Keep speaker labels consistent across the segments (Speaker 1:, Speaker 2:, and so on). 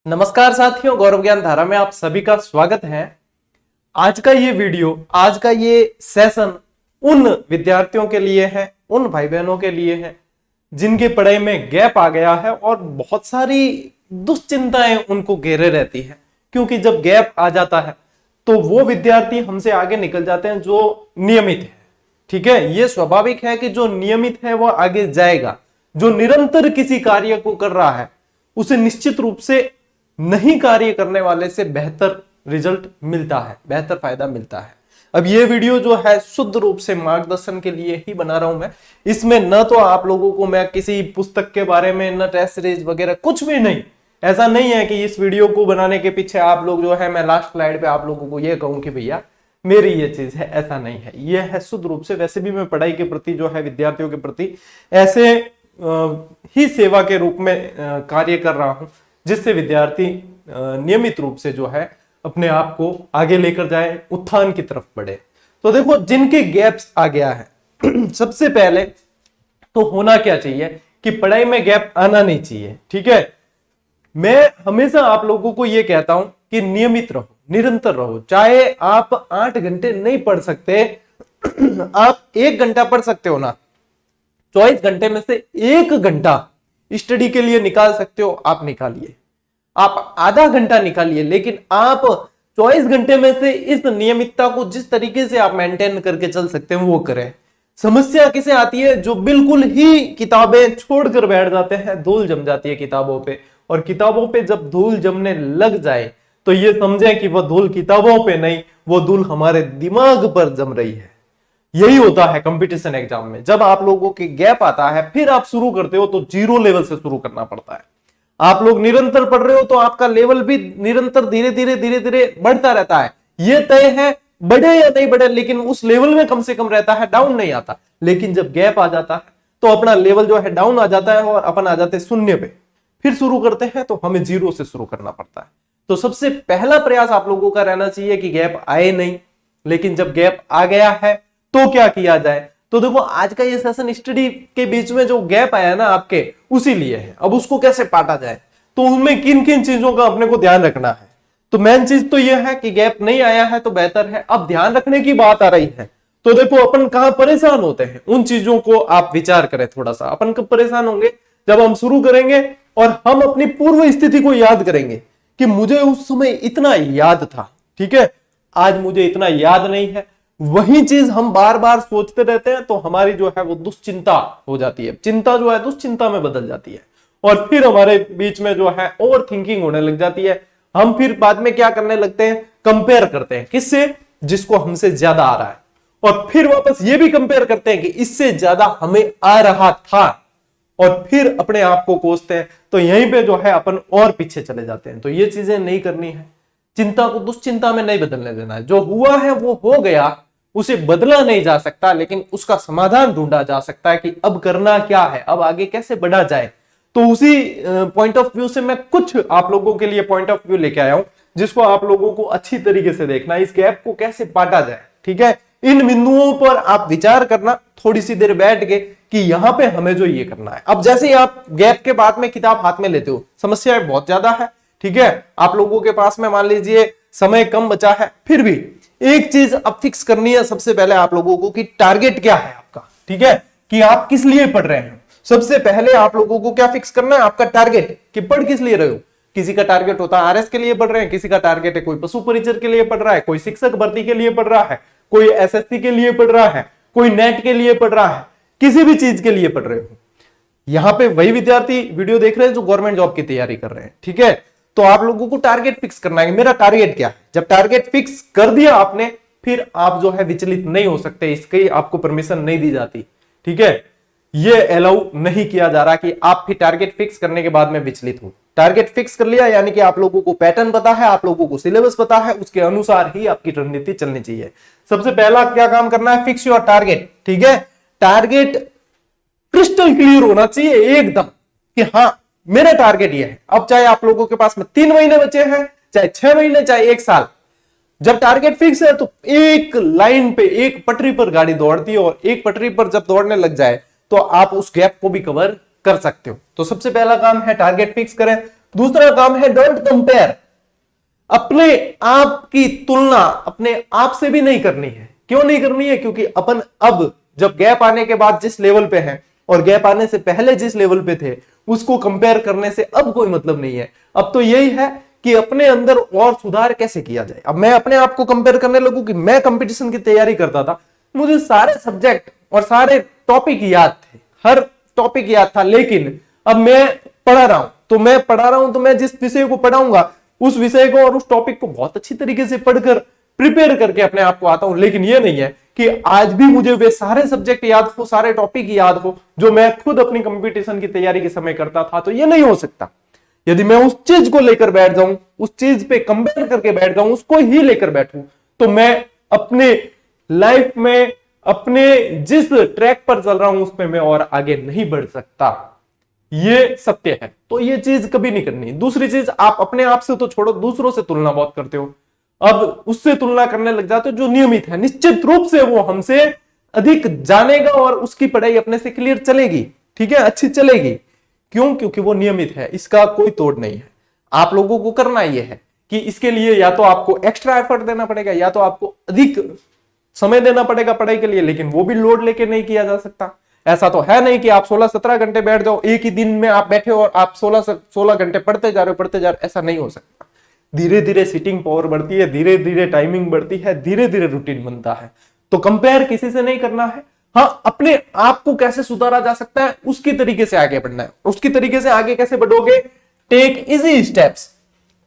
Speaker 1: नमस्कार साथियों, गौरव ज्ञान धारा में आप सभी का स्वागत है। आज का ये वीडियो, आज का ये सेशन उन विद्यार्थियों के लिए है, उन भाई बहनों के लिए है जिनकी पढ़ाई में गैप आ गया है और बहुत सारी दुश्चिंताएं उनको घेरे रहती है। क्योंकि जब गैप आ जाता है तो वो विद्यार्थी हमसे आगे निकल जाते हैं जो नियमित है। ठीक है, ये स्वाभाविक है कि जो नियमित है वो आगे जाएगा। जो निरंतर किसी कार्य को कर रहा है उसे निश्चित रूप से नहीं कार्य करने वाले से बेहतर रिजल्ट मिलता है, बेहतर फायदा मिलता है। अब ये वीडियो जो है शुद्ध रूप से मार्गदर्शन के लिए ही बना रहा हूं मैं। इसमें न तो आप लोगों को मैं किसी पुस्तक के बारे में, न टेस्ट सीरीज वगैरह कुछ भी नहीं। ऐसा नहीं है कि इस वीडियो को बनाने के पीछे आप लोग जो है मैं लास्ट स्लाइड पे आप लोगों को ये कहूं कि भैया मेरी ये चीज है, ऐसा नहीं है। ये है शुद्ध रूप से, वैसे भी मैं पढ़ाई के प्रति जो है विद्यार्थियों के प्रति ऐसे ही सेवा के रूप में कार्य कर रहा हूं जिससे विद्यार्थी नियमित रूप से जो है अपने आप को आगे लेकर जाए, उत्थान की तरफ बढ़े। तो देखो, जिनके गैप्स आ गया है सबसे पहले तो होना क्या चाहिए कि पढ़ाई में गैप आना नहीं चाहिए। ठीक है, मैं हमेशा आप लोगों को यह कहता हूं कि नियमित रहो, निरंतर रहो। चाहे आप 8 घंटे नहीं पढ़ सकते आप 1 घंटा पढ़ सकते हो ना। 24 घंटे में से 1 घंटा स्टडी के लिए निकाल सकते हो, आप निकालिए। आप आधा घंटा निकालिए, लेकिन आप 24 घंटे में से इस नियमितता को जिस तरीके से आप मेंटेन करके चल सकते हैं वो करें। समस्या किसे आती है? जो बिल्कुल ही किताबें छोड़कर बैठ जाते हैं, धूल जम जाती है किताबों पे। और किताबों पे जब धूल जमने लग जाए तो ये समझें कि वह धूल किताबों पे नहीं, वो धूल हमारे दिमाग पर जम रही है। यही होता है कंपटीशन एग्जाम में। जब आप लोगों के गैप आता है फिर आप शुरू करते हो तो 0 लेवल से शुरू करना पड़ता है। आप लोग निरंतर पढ़ रहे हो तो आपका लेवल भी निरंतर धीरे धीरे बढ़ता रहता है। ये तय है बढ़े या नहीं बढ़े, लेकिन उस लेवल में कम से कम रहता है, डाउन नहीं आता। लेकिन जब गैप आ जाता है तो अपना लेवल जो है डाउन आ जाता है और अपन आ जाते हैं 0 पे। फिर शुरू करते हैं तो हमें 0 से शुरू करना पड़ता है। तो सबसे पहला प्रयास आप लोगों का रहना चाहिए कि गैप आए नहीं, लेकिन जब गैप आ गया है तो क्या किया जाए। तो देखो, आज का ये सेशन स्टडी के बीच में जो गैप आया ना आपके, उसी लिए है। अब उसको कैसे पाटा जाए, तो उनमें किन किन चीजों का अपने को ध्यान रखना है। तो मेन चीज तो यह है कि गैप नहीं आया है तो बेहतर है। अब ध्यान रखने की बात आ रही है तो देखो, अपन कहां परेशान होते हैं उन चीजों को आप विचार करें थोड़ा सा। अपन कब परेशान होंगे? जब हम शुरू करेंगे और हम अपनी पूर्व स्थिति को याद करेंगे कि मुझे उस समय इतना याद था, ठीक है, आज मुझे इतना याद नहीं है। वही चीज हम बार बार सोचते रहते हैं तो हमारी जो है वो दुश्चिंता हो जाती है। चिंता जो है दुश्चिंता में बदल जाती है और फिर हमारे बीच में जो है ओवर थिंकिंग होने लग जाती है। हम फिर बाद में क्या करने लगते हैं? कंपेयर करते हैं। किससे? जिसको हमसे ज्यादा आ रहा है। और फिर वापस ये भी कंपेयर करते हैं कि इससे ज्यादा हमें आ रहा था, और फिर अपने आप को कोसते हैं। तो यहीं पे जो है अपन और पीछे चले जाते हैं। तो ये चीजें नहीं करनी है। चिंता को दुश्चिंता में नहीं बदलने देना है। जो हुआ है वो हो गया, उसे बदला नहीं जा सकता, लेकिन उसका समाधान ढूंढा जा सकता है कि अब करना क्या है, अब आगे कैसे बढ़ा जाए। तो उसी पॉइंट ऑफ व्यू से मैं कुछ आप लोगों के लिए पॉइंट ऑफ व्यू लेके आया हूं जिसको आप लोगों को अच्छी तरीके से देखना है। इस गैप को कैसे पाटा जाए, ठीक है। इन बिंदुओं पर आप विचार करना थोड़ी सी देर बैठ के कि यहां पे हमें जो ये करना है। अब जैसे ही आप गैप के बाद में किताब हाथ में लेते हो, समस्याएं बहुत ज्यादा है, ठीक है। आप लोगों के पास में मान लीजिए समय कम बचा है, फिर भी एक चीज अब फिक्स करनी है सबसे पहले आप लोगों को कि टारगेट क्या है आपका, ठीक है, कि आप किस लिए पढ़ रहे हैं। सबसे पहले आप लोगों को क्या फिक्स करना है? आपका टारगेट, कि पढ़ किस लिए रहे हो। किसी का टारगेट होता है आरएस के लिए पढ़ रहे हैं, किसी का टारगेट है कोई पशु परिचर के लिए पढ़ रहा है, कोई शिक्षक भर्ती के लिए पढ़ रहा है, कोई एसएससी के लिए पढ़ रहा है, कोई नेट के लिए पढ़ रहा है, किसी भी चीज के लिए पढ़ रहे हो। यहां पे वही विद्यार्थी वीडियो देख रहे हैं जो गवर्नमेंट जॉब की तैयारी कर रहे हैं, ठीक है। तो आप लोगों को टारगेट फिक्स करना है, मेरा टारगेट क्या है। जब टारगेट फिक्स कर दिया आपने, फिर आप जो है विचलित नहीं हो सकते, इसकी आपको परमिशन नहीं दी जाती, ठीक है। ये अलाउ नहीं किया जा रहा कि आप फिर टारगेट फिक्स करने के बाद में विचलित हो। टारगेट फिक्स कर लिया यानी कि आप लोगों को पैटर्न पता है, आप लोगों को सिलेबस पता है, उसके अनुसार ही आपकी रणनीति चलनी चाहिए। सबसे पहला क्या काम करना है? फिक्स योर टारगेट, ठीक है। टारगेट क्रिस्टल क्लियर होना चाहिए एकदम कि हाँ मेरा टारगेट ये है। अब चाहे आप लोगों के पास में 3 महीने बचे हैं, चाहे 6 महीने, चाहे 1 साल, जब टारगेट फिक्स है तो एक लाइन पे, एक पटरी पर गाड़ी दौड़ती है और एक पटरी पर जब दौड़ने लग जाए तो आप उस गैप को भी कवर कर सकते हो। तो सबसे पहला काम है टारगेट फिक्स करें। दूसरा काम है डोंट कंपेयर। अपने आप की तुलना अपने आप से भी नहीं करनी है। क्यों नहीं करनी है? क्योंकि अपन अब जब गैप आने के बाद जिस लेवल पे हैं और गैप आने से पहले जिस लेवल पे थे उसको कंपेयर करने से अब कोई मतलब नहीं है। अब तो यही है कि अपने अंदर और सुधार कैसे किया जाए। अब मैं अपने आप को कंपेयर करने लगूं कि मैं कंपटीशन की तैयारी करता था, मुझे सारे सब्जेक्ट और सारे टॉपिक याद थे, हर टॉपिक याद था, लेकिन अब मैं पढ़ा रहा हूं तो मैं जिस विषय को पढ़ाऊंगा उस विषय को और उस टॉपिक को बहुत अच्छी तरीके से पढ़कर प्रिपेयर करके अपने आप को आता हूं। लेकिन यह नहीं है कि आज भी मुझे वे सारे सब्जेक्ट याद हो, सारे टॉपिक याद हो जो मैं खुद अपनी कंपटीशन की तैयारी के समय करता था। तो यह नहीं हो सकता। यदि मैं उस चीज को लेकर बैठ जाऊं, उस चीज पे कंपेयर करके बैठ जाऊं, उसको ही लेकर बैठूं, तो मैं अपने लाइफ में अपने जिस ट्रैक पर चल रहा हूं उस पे मैं और आगे नहीं बढ़ सकता। ये सत्य है। तो ये चीज कभी नहीं करनी। दूसरी चीज, आप अपने आप से तो छोड़ो, दूसरों से तुलना बहुत करते हो। अब उससे तुलना करने लग जाते हो जो नियमित है, निश्चित रूप से वो हमसे अधिक जानेगा और उसकी पढ़ाई अपने से क्लियर चलेगी, ठीक है, अच्छी चलेगी। क्यों? क्योंकि वो नियमित है, इसका कोई तोड़ नहीं है। आप लोगों को करना यह है कि इसके लिए या तो आपको एक्स्ट्रा एफर्ट देना पड़ेगा या तो आपको अधिक समय देना पड़ेगा पढ़ाई के लिए, लेकिन वो भी लोड लेके नहीं किया जा सकता। ऐसा तो है नहीं कि आप 16-17 घंटे बैठ जाओ, एक ही दिन में आप बैठे और आप 16 घंटे पढ़ते जा रहे हो, ऐसा नहीं हो सकता। धीरे धीरे सीटिंग पावर बढ़ती है, धीरे धीरे टाइमिंग बढ़ती है, धीरे धीरे रूटीन बनता है। तो कंपेयर किसी से नहीं करना है। हाँ, अपने आप को कैसे सुधारा जा सकता है उसकी तरीके से आगे बढ़ना है। उसकी तरीके से आगे कैसे बढ़ोगे? Take easy steps.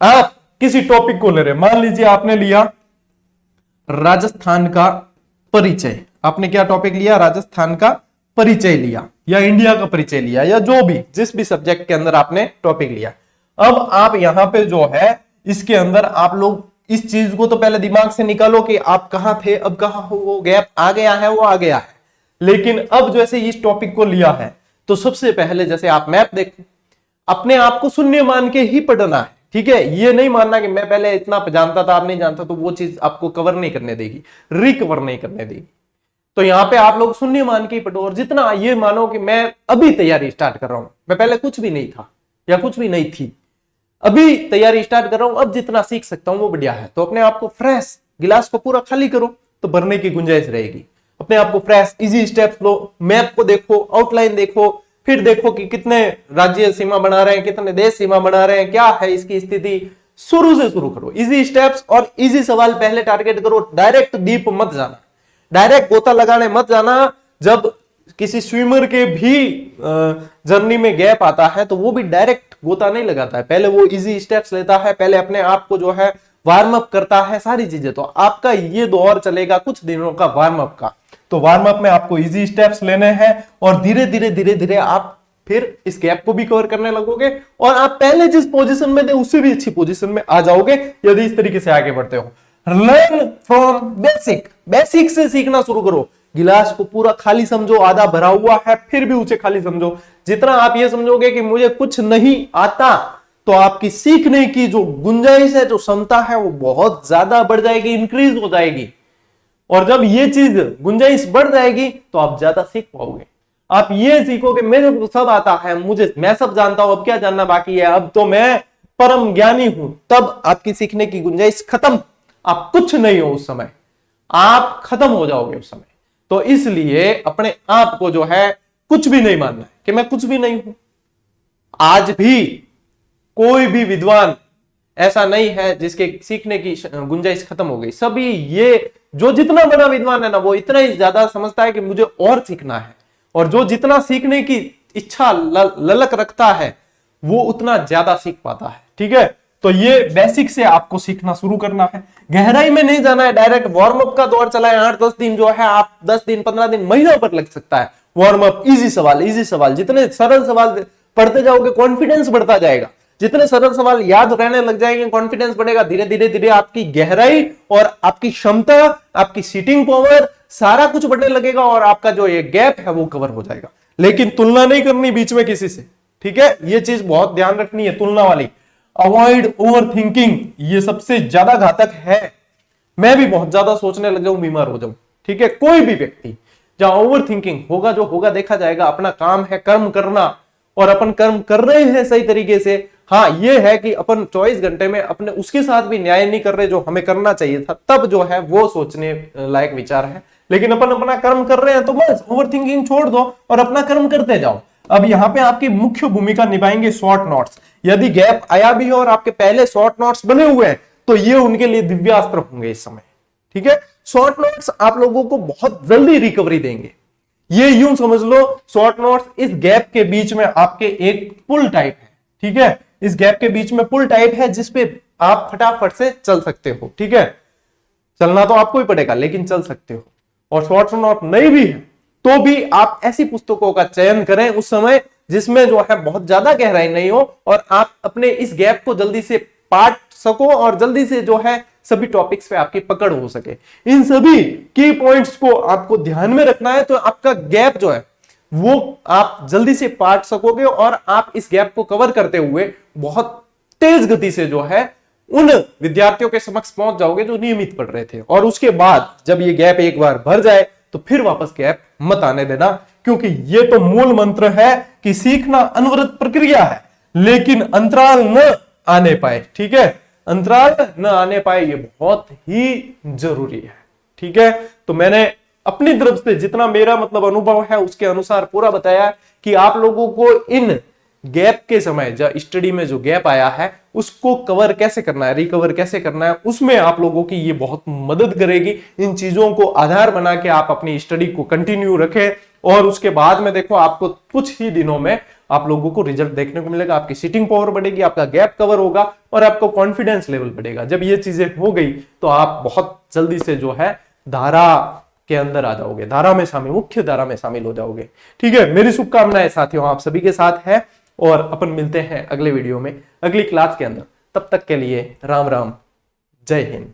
Speaker 1: आप किसी टॉपिक को ले रहे, मान लीजिए आपने लिया राजस्थान का परिचय। आपने क्या टॉपिक लिया? राजस्थान का परिचय लिया या इंडिया का परिचय लिया या जो भी, जिस भी सब्जेक्ट के अंदर आपने टॉपिक लिया। अब आप यहां पे जो है इसके अंदर आप लोग इस चीज को तो पहले दिमाग से निकालो कि आप कहां थे, अब कहां हो। वो गैप आ गया है, वो आ गया है। लेकिन अब जैसे इस टॉपिक को लिया है तो सबसे पहले जैसे आप मैप देखो, अपने आप को शून्य मान के ही पढ़ना है, ठीक है। ये नहीं मानना कि मैं पहले इतना जानता था, आप नहीं जानता, तो वो चीज आपको कवर नहीं करने देगी, रिकवर नहीं करने देगी। तो यहां पे आप लोग शून्य मान के ही पढ़ो और जितना ये मानो कि मैं अभी तैयारी स्टार्ट कर रहा हूं, मैं पहले कुछ भी नहीं था या कुछ भी नहीं थी, अभी तैयारी स्टार्ट कर रहा हूं, अब जितना सीख सकता हूं वो बढ़िया है। तो अपने आप को फ्रेश, गिलास को पूरा खाली करो तो भरने की गुंजाइश रहेगी। अपने आप को फ्रेश, इजी स्टेप्स लो, मैप को देखो, आउटलाइन देखो, फिर देखो कि कितने राज्य सीमा बना रहे हैं, कितने देश सीमा बना रहे हैं, क्या है इसकी स्थिति। शुरू से शुरू करो, इजी स्टेप्स और इजी सवाल पहले टारगेट करो। डायरेक्ट डीप मत जाना, डायरेक्ट गोता लगाने मत जाना। जब किसी स्विमर के भी जर्नी में गैप आता है तो वो भी डायरेक्ट गोता नहीं लगाता है, पहले वो इजी स्टेप्स लेता है, पहले अपने आप को जो है वार्म अप करता है, सारी चीजें। तो आपका ये दौर चलेगा कुछ दिनों का वार्म अप का। तो वार्म अप में आपको इजी स्टेप्स लेने हैं और धीरे धीरे आप फिर इस गैप को भी कवर करने लगोगे और आप पहले जिस पोजीशन में थे उससे भी अच्छी पोजीशन में आ जाओगे यदि इस तरीके से आगे बढ़ते हो। लर्न फ्रॉम बेसिक, बेसिक से सीखना शुरू करो। गिलास को पूरा खाली समझो, आधा भरा हुआ है फिर भी उसे खाली समझो। जितना आप ये समझोगे कि मुझे कुछ नहीं आता, तो आपकी सीखने की जो गुंजाइश है, जो क्षमता है, वो बहुत ज्यादा बढ़ जाएगी, इंक्रीज हो जाएगी। और जब ये चीज गुंजाइश बढ़ जाएगी तो आप ज्यादा सीख पाओगे। आप ये सीखोगे मेरे को सब आता है, मैं सब जानता हूं, अब क्या जानना बाकी है, अब तो मैं परम ज्ञानी हूं। तब आपकी सीखने की गुंजाइश खत्म, आप कुछ नहीं हो उस समय, आप खत्म हो जाओगे उस समय। तो इसलिए अपने आप को जो है कुछ भी नहीं मानना है कि मैं कुछ भी नहीं हूं। आज भी कोई भी विद्वान ऐसा नहीं है जिसके सीखने की गुंजाइश खत्म हो गई। सभी ये जो जितना बड़ा विद्वान है ना, वो इतना ही ज्यादा समझता है कि मुझे और सीखना है, और जो जितना सीखने की इच्छा ललक रखता है वो उतना ज्यादा सीख पाता है, ठीक है। तो ये बेसिक से आपको सीखना शुरू करना है, गहराई में नहीं जाना है। डायरेक्ट वार्म अप का दौर चला है 8-10 दिन, जो है आप 10 दिन 15 दिन महीनों पर लग सकता है। वार्म अप, इजी सवाल, इजी सवाल, जितने सरल सवाल पढ़ते जाओगे कॉन्फिडेंस बढ़ता जाएगा। जितने सरल सवाल याद रहने लग जाएंगे कॉन्फिडेंस बढ़ेगा। धीरे धीरे आपकी गहराई और आपकी क्षमता, आपकी सीटिंग पावर, सारा कुछ बढ़ने लगेगा और आपका जो ये गैप है वो कवर हो जाएगा। लेकिन तुलना नहीं करनी बीच में किसी से, ठीक है। ये चीज बहुत ध्यान रखनी है, तुलना वाली। अवॉइड ओवर थिंकिंग, ये सबसे ज्यादा घातक है। मैं भी बहुत ज्यादा सोचने लग जाऊं, बीमार हो जाऊं, ठीक है। कोई भी व्यक्ति जहां ओवर थिंकिंग होगा, जो होगा देखा जाएगा। अपना काम है कर्म करना और अपन कर्म कर रहे हैं सही तरीके से, हाँ ये है कि अपन 24 घंटे में अपने उसके साथ भी न्याय नहीं कर रहे जो हमें करना चाहिए था, तब जो है वो सोचने लायक विचार है। लेकिन अपन अपना कर्म कर रहे हैं तो बस ओवर थिंकिंग छोड़ दो और अपना कर्म करते जाओ। अब यहाँ पे आपकी मुख्य भूमिका निभाएंगे शॉर्ट नोट्स। यदि गैप आया भी है और आपके पहले शॉर्ट नोट्स बने हुए हैं तो ये उनके लिए दिव्यास्त्र होंगे इस समय। ठीक है, शॉर्ट नोट्स आप लोगों को बहुत जल्दी रिकवरी देंगे। ये यूं समझ लो, शॉर्ट नोट्स इस गैप के बीच में आपके एक पुल टाइप है। ठीक है, इस गैप के बीच में पुल टाइप है जिसपे आप फटाफट से चल सकते हो। ठीक है, चलना तो आपको ही पड़ेगा लेकिन चल सकते हो। और शॉर्ट नोट नहीं भी है तो भी आप ऐसी पुस्तकों का चयन करें उस समय जिसमें जो है बहुत ज्यादा गहराई नहीं हो और आप अपने इस गैप को जल्दी से पाट सको और जल्दी से जो है सभी टॉपिक्स पे आपकी पकड़ हो सके। इन सभी की पॉइंट्स को आपको ध्यान में रखना है तो आपका गैप जो है वो आप जल्दी से पाट सकोगे और आप इस गैप को कवर करते हुए बहुत तेज गति से जो है उन विद्यार्थियों के समक्ष पहुंच जाओगे जो नियमित पढ़ रहे थे। और उसके बाद जब ये गैप एक बार भर जाए तो फिर वापस गैप मत आने देना, क्योंकि ये तो मूल मंत्र है कि सीखना अनवरत प्रक्रिया है लेकिन अंतराल न आने पाए। ठीक है, अंतराल न आने पाए ये बहुत ही जरूरी है। ठीक है, तो मैंने अपनी तरफ से जितना मेरा मतलब अनुभव है उसके अनुसार पूरा बताया कि आप लोगों को इन गैप के समय जो स्टडी में जो गैप आया है उसको कवर कैसे करना है, रिकवर कैसे करना है, उसमें आप लोगों की ये बहुत मदद करेगी। इन चीजों को आधार बना के आप अपनी स्टडी को कंटिन्यू रखें और उसके बाद में देखो आपको कुछ ही दिनों में आप लोगों को रिजल्ट देखने को मिलेगा। आपकी सिटिंग पावर बढ़ेगी, आपका गैप कवर होगा और आपको कॉन्फिडेंस लेवल बढ़ेगा। जब ये चीजें हो गई तो आप बहुत जल्दी से जो है धारा के अंदर आ जाओगे, धारा में शामिल, मुख्य धारा में शामिल हो जाओगे। ठीक है, मेरी शुभकामनाएं साथियों आप सभी के साथ है और अपन मिलते हैं अगले वीडियो में, अगली क्लास के अंदर। तब तक के लिए राम राम, जय हिंद।